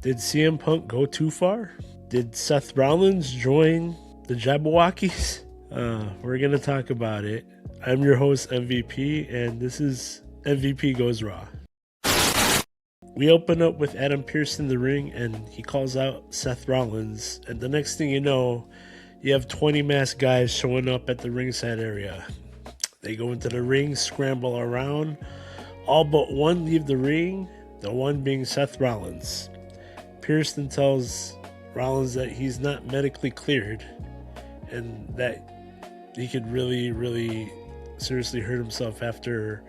Did CM Punk go too far? Did Seth Rollins join the Jabberwockies? We're going to talk about it. I'm your host, MVP, and this is MVP Goes Raw. We open up with Adam Pearce in the ring, and he calls out Seth Rollins. And the next thing you know, you have 20 masked guys showing up at the ringside area. They go into the ring, scramble around. All but one leave the ring, the one being Seth Rollins. Pearce then tells Rollins that he's not medically cleared and that he could really seriously hurt himself after,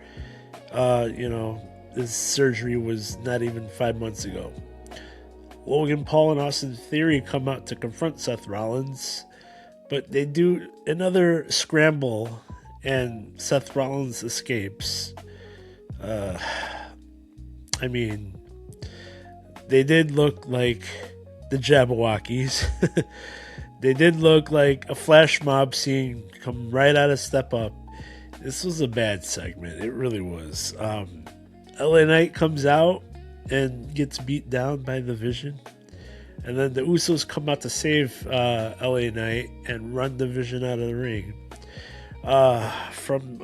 his surgery was not even 5 months ago. Logan Paul and Austin Theory come out to confront Seth Rollins, but they do another scramble and Seth Rollins escapes. They did look like the Jabberwockies. They did look like a flash mob scene come right out of Step Up. This was a bad segment. It really was. LA Knight comes out and gets beat down by the Vision. And then the Usos come out to save LA Knight and run the Vision out of the ring. From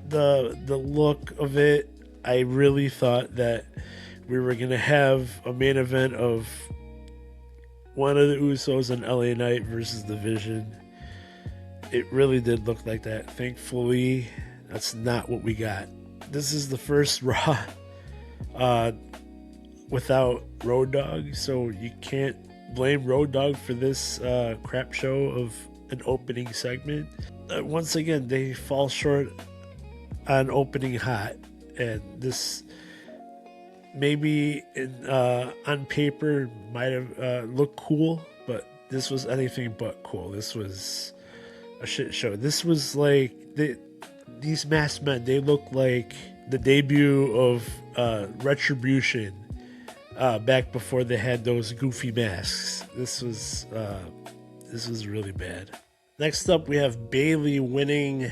the look of it, I really thought that we were going to have a main event of one of the Usos and LA Knight versus the Vision. It really did look like that. Thankfully, that's not what we got. This is the first Raw without Road Dogg, so you can't blame Road Dogg for this crap show of an opening segment. Once again, they fall short on opening hot, and this maybe on paper might have looked cool, but this was anything but cool. This was a shit show. This was like these masked men. They look like the debut of Retribution back before they had those goofy masks. This was really bad. Next up, we have Bayley winning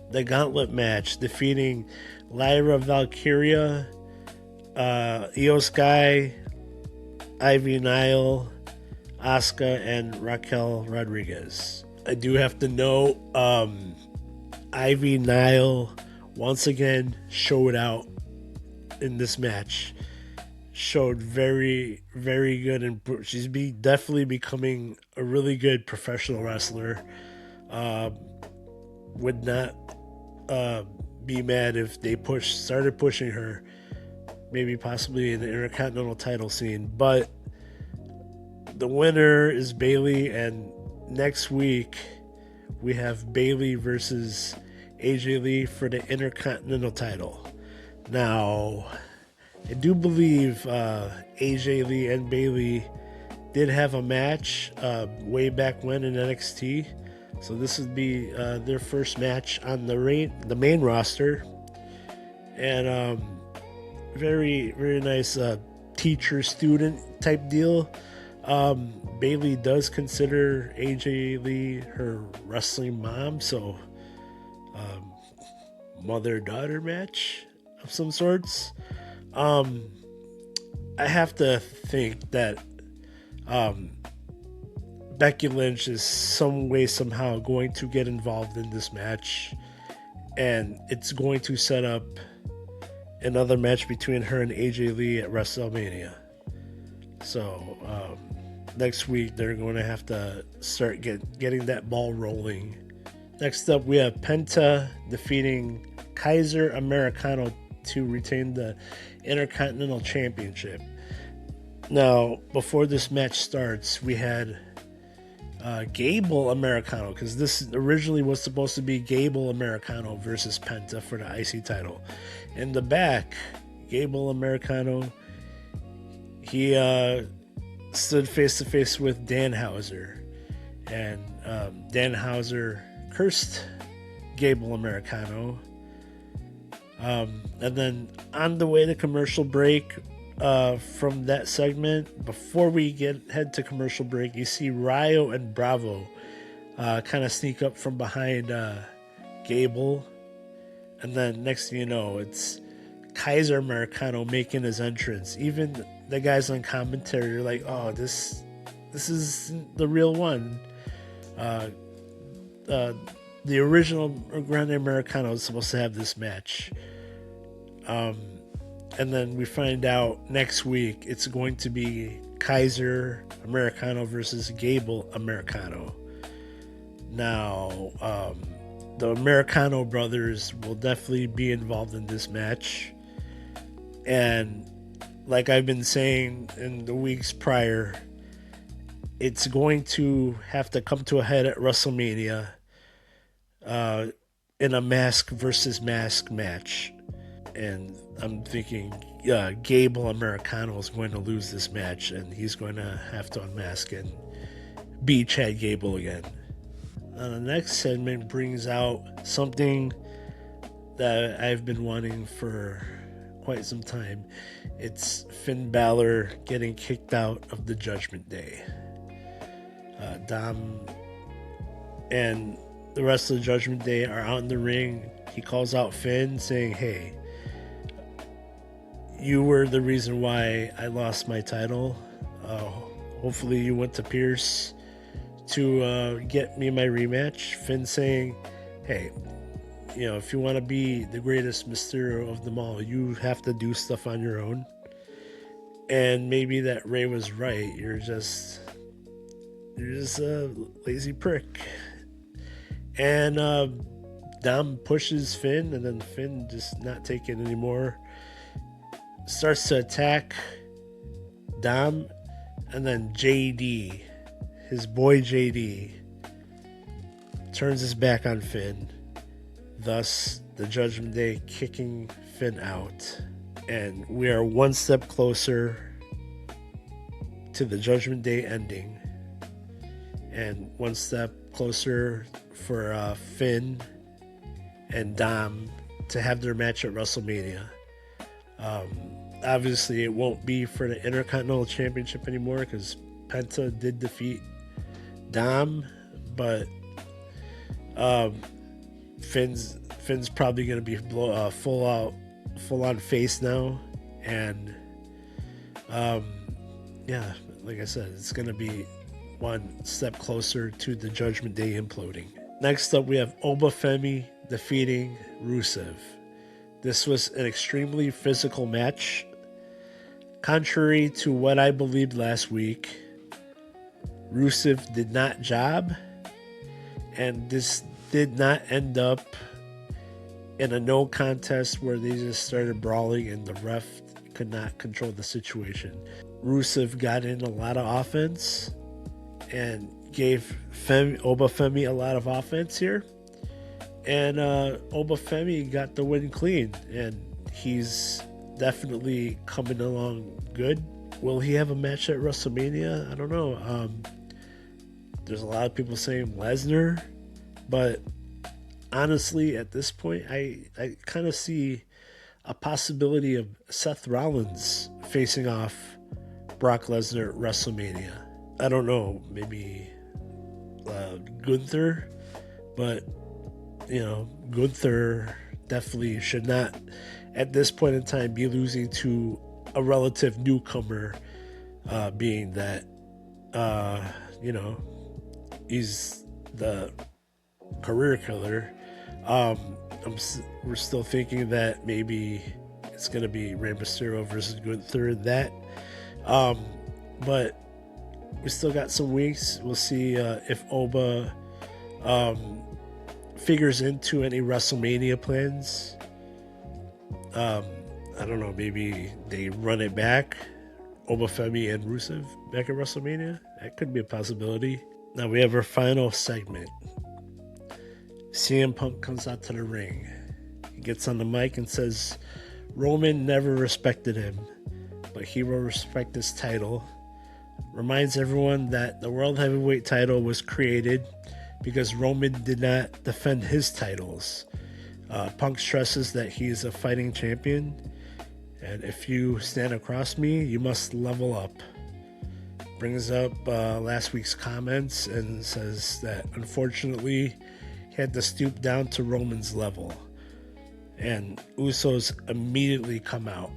the gauntlet match, defeating Lyra Valkyria, Io Sky, Ivy Nile, Asuka, and Raquel Rodriguez. I do have to note, Ivy Nile once again showed out in this match. Showed very good, and she's definitely becoming a really good professional wrestler. Would not be mad if they started pushing her, maybe possibly in the Intercontinental title scene. But the winner is Bayley, and next week we have Bayley versus AJ Lee for the Intercontinental title. Now, I do believe AJ Lee and Bayley did have a match way back when in NXT. So this would be their first match on the main roster. And very nice teacher-student type deal. Bayley does consider AJ Lee her wrestling mom, so mother-daughter match of some sorts. I have to think that Becky Lynch is some way, somehow going to get involved in this match, and it's going to set up another match between her and AJ Lee at WrestleMania. So next week they're going to have to start getting that ball rolling. Next up, we have Penta defeating Kaiser Americano to retain the Intercontinental Championship. Now, before this match starts, we had Gable Americano, because this originally was supposed to be Gable Americano versus Penta for the IC title. In the back, Gable Americano, he stood face to face with Danhauser, and Danhauser cursed Gable Americano. And then on the way to commercial break, from that segment, before we head to commercial break, you see Ryo and Bravo kind of sneak up from behind Gable, and then next thing you know, it's Kaiser Americano making his entrance. Even the guys on commentary are like, oh, this is the real one. The original Grande Americano is supposed to have this match. And then we find out next week it's going to be Kaiser Americano versus Gable Americano. Now, the Americano brothers will definitely be involved in this match. And like I've been saying in the weeks prior, it's going to have to come to a head at WrestleMania in a mask versus mask match. And I'm thinking Gable Americano is going to lose this match, and he's going to have to unmask and beat Chad Gable again. The next segment brings out something that I've been wanting for quite some time. It's Finn Balor getting kicked out of the Judgment Day. Dom and the rest of the Judgment Day are out in the ring. He calls out Finn saying, hey, you were the reason why I lost my title. Hopefully you went to Pierce to get me my rematch. Finn saying, hey, if you want to be the greatest Mysterio of them all, you have to do stuff on your own. And maybe that Ray was right. You're just a lazy prick. And Dom pushes Finn, and then Finn just not taking it anymore. Starts to attack Dom, and then JD, his boy JD, turns his back on Finn. Thus, the Judgment Day kicking Finn out. And we are one step closer to the Judgment Day ending. And one step closer for Finn and Dom to have their match at WrestleMania. Obviously, it won't be for the Intercontinental Championship anymore because Penta did defeat Dom, but Finn's probably going to be full on face now, and like I said, it's going to be one step closer to the Judgment Day imploding. Next up, we have Oba Femi defeating Rusev. This was an extremely physical match. Contrary to what I believed last week, Rusev did not job, and this did not end up in a no contest where they just started brawling and the ref could not control the situation. Rusev got in a lot of offense and gave Oba Femi a lot of offense here. And Oba Femi got the win clean, and he's definitely coming along good. Will he have a match at WrestleMania? I don't know. There's a lot of people saying Lesnar, but honestly, at this point, I kind of see a possibility of Seth Rollins facing off Brock Lesnar at WrestleMania. I don't know, maybe Gunther, but Gunther definitely should not, at this point in time, be losing to a relative newcomer, being that, he's the career killer. We're still thinking that maybe it's going to be Rey Mysterio versus Gunther, but we still got some weeks. We'll see if Oba figures into any WrestleMania plans. I don't know, maybe they run it back, Oba Femi and Rusev back at WrestleMania. That could be a possibility. Now we have our final segment. CM Punk comes out to the ring. He gets on the mic and says Roman never respected him, but he will respect his title. Reminds everyone that the World Heavyweight title was created because Roman did not defend his titles. Punk stresses that he is a fighting champion, and if you stand across me, you must level up. Brings up last week's comments and says that unfortunately he had to stoop down to Roman's level. And Usos immediately come out.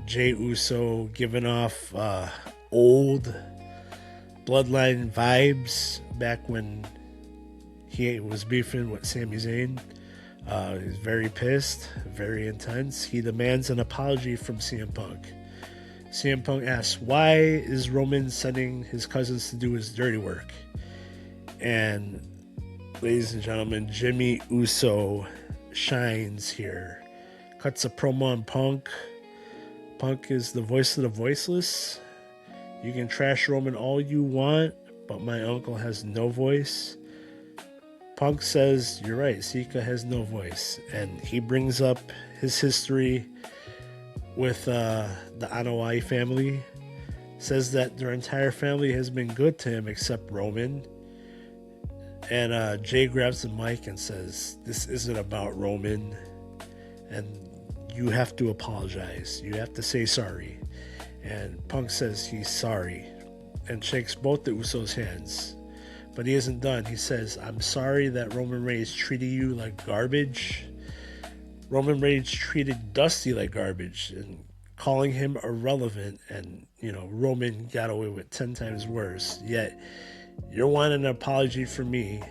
Jey Uso giving off old bloodline vibes back when he was beefing with Sami Zayn. He's very pissed, very intense. He demands an apology from CM Punk. CM Punk asks, why is Roman sending his cousins to do his dirty work? And ladies and gentlemen, Jimmy Uso shines here. Cuts a promo on Punk. Punk is the voice of the voiceless. You can trash Roman all you want, but my uncle has no voice. Punk says, you're right, Sika has no voice. And he brings up his history with the Anoa'i family. Says that their entire family has been good to him except Roman. And Jay grabs the mic and says, this isn't about Roman. And you have to apologize. You have to say sorry. And Punk says he's sorry and shakes both the Usos' hands. But he isn't done. He says, I'm sorry that Roman Reigns treated you like garbage. Roman Reigns treated Dusty like garbage and calling him irrelevant. And, Roman got away with 10 times worse. Yet, you're wanting an apology from me.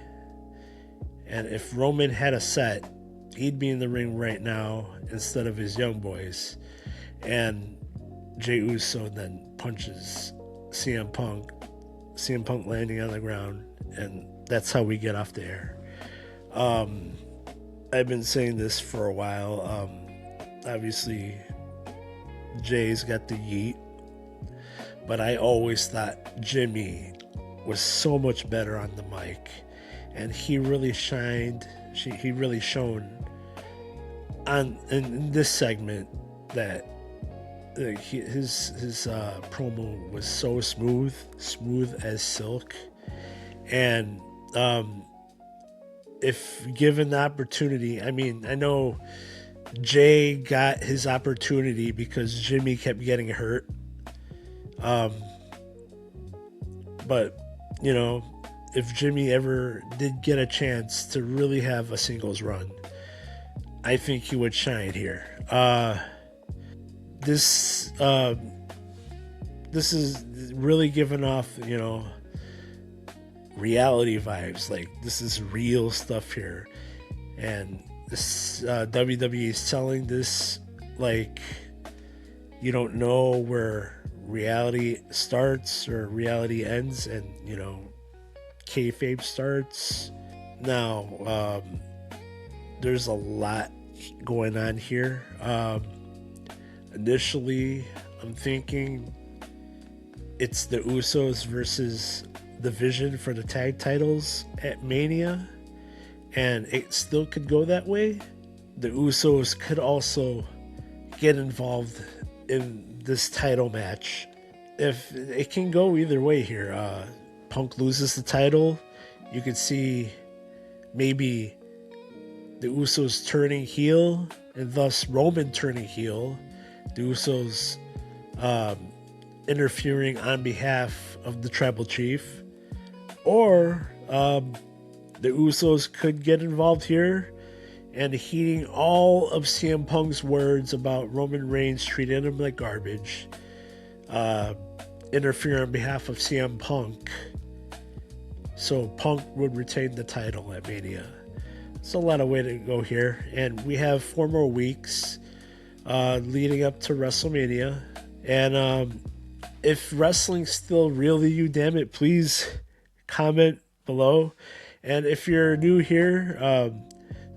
And if Roman had a set, he'd be in the ring right now instead of his young boys. And Jey Uso then punches CM Punk. CM Punk landing on the ground. And that's how we get off the air. I've been saying this for a while. Obviously, Jay's got the yeet. But I always thought Jimmy was so much better on the mic. And he really shined. He really shone in this segment that his promo was so smooth as silk. And if given the opportunity, I know Jay got his opportunity because Jimmy kept getting hurt. But if Jimmy ever did get a chance to really have a singles run, I think he would shine here. This is really giving off, reality vibes. Like, this is real stuff here. And this WWE is selling this like you don't know where reality starts or reality ends, and kayfabe starts. Now, there's a lot going on here. Initially, I'm thinking it's the Usos versus the Vision for the tag titles at Mania, and it still could go that way. The Usos could also get involved in this title match. If it can go either way here. Punk loses the title, you could see maybe the Usos turning heel and thus Roman turning heel. The Usos interfering on behalf of the tribal chief, or the Usos could get involved here and heeding all of CM Punk's words about Roman Reigns treating him like garbage, interfere on behalf of CM Punk, so Punk would retain the title at Mania. It's a lot of way to go here, and we have 4 more weeks leading up to WrestleMania. And if wrestling's still real to you, damn it, please comment below. And if you're new here,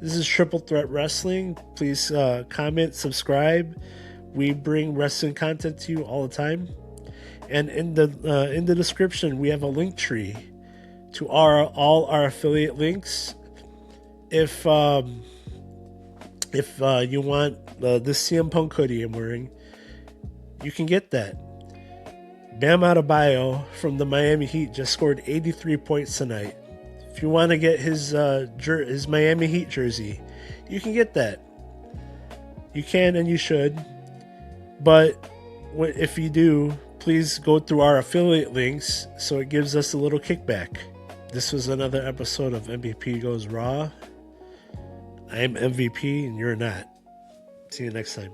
this is Triple Threat Wrestling. Please comment, subscribe. We bring wrestling content to you all the time. And in the description, we have a link tree to all our affiliate links. If you want this CM Punk hoodie I'm wearing, you can get that. Bam Adebayo from the Miami Heat just scored 83 points tonight. If you want to get his Miami Heat jersey, you can get that. You can and you should. But if you do, please go through our affiliate links so it gives us a little kickback. This was another episode of MVP Goes Raw. I'm MVP and you're not. See you next time.